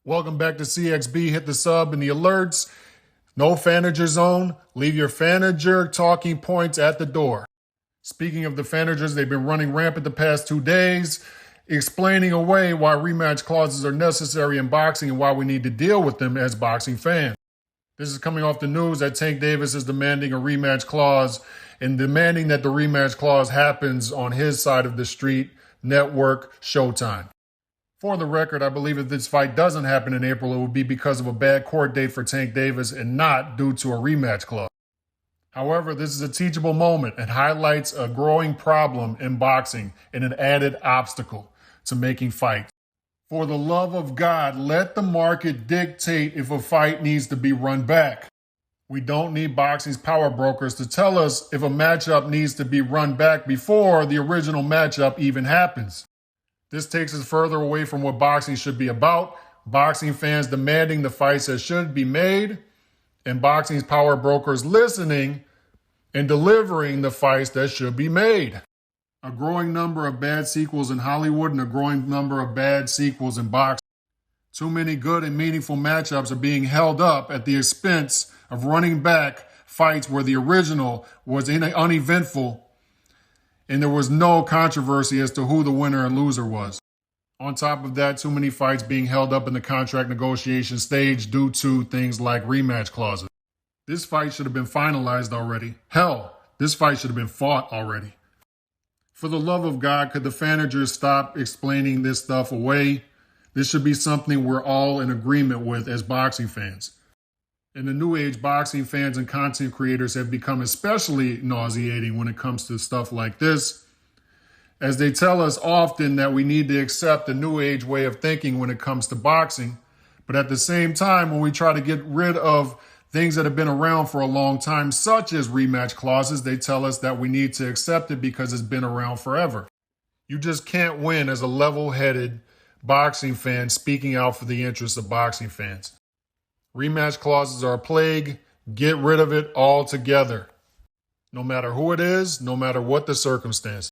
Welcome back to CXB. Hit the sub and the alerts. No Fanager zone. Leave your Fanager talking points at the door. Speaking of the Fanagers, they've been running rampant the past 2 days, explaining away why rematch clauses are necessary in boxing and why we need to deal with them as boxing fans. This is coming off the news that Tank Davis is demanding a rematch clause and demanding that the rematch clause happens on his side of the street, network, Showtime. For the record, I believe if this fight doesn't happen in April, it will be because of a bad court date for Tank Davis and not due to a rematch clause. However, this is a teachable moment and highlights a growing problem in boxing and an added obstacle to making fights. For the love of God, let the market dictate if a fight needs to be run back. We don't need boxing's power brokers to tell us if a matchup needs to be run back before the original matchup even happens. This takes us further away from what boxing should be about, boxing fans demanding the fights that should be made, and boxing's power brokers listening and delivering the fights that should be made. A growing number of bad sequels in Hollywood and a growing number of bad sequels in boxing. Too many good and meaningful matchups are being held up at the expense of running back fights where the original was uneventful and there was no controversy as to who the winner and loser was. On top of that, too many fights being held up in the contract negotiation stage due to things like rematch clauses. This fight should have been finalized already. Hell, this fight should have been fought already. For the love of God, could the Fanagers stop explaining this stuff away? This should be something we're all in agreement with as boxing fans. In the new age, boxing fans and content creators have become especially nauseating when it comes to stuff like this, as they tell us often that we need to accept the new age way of thinking when it comes to boxing. But at the same time, when we try to get rid of things that have been around for a long time, such as rematch clauses, they tell us that we need to accept it because it's been around forever. You just can't win as a level-headed boxing fan speaking out for the interests of boxing fans. Rematch clauses are a plague. Get rid of it altogether. No matter who it is, no matter what the circumstance.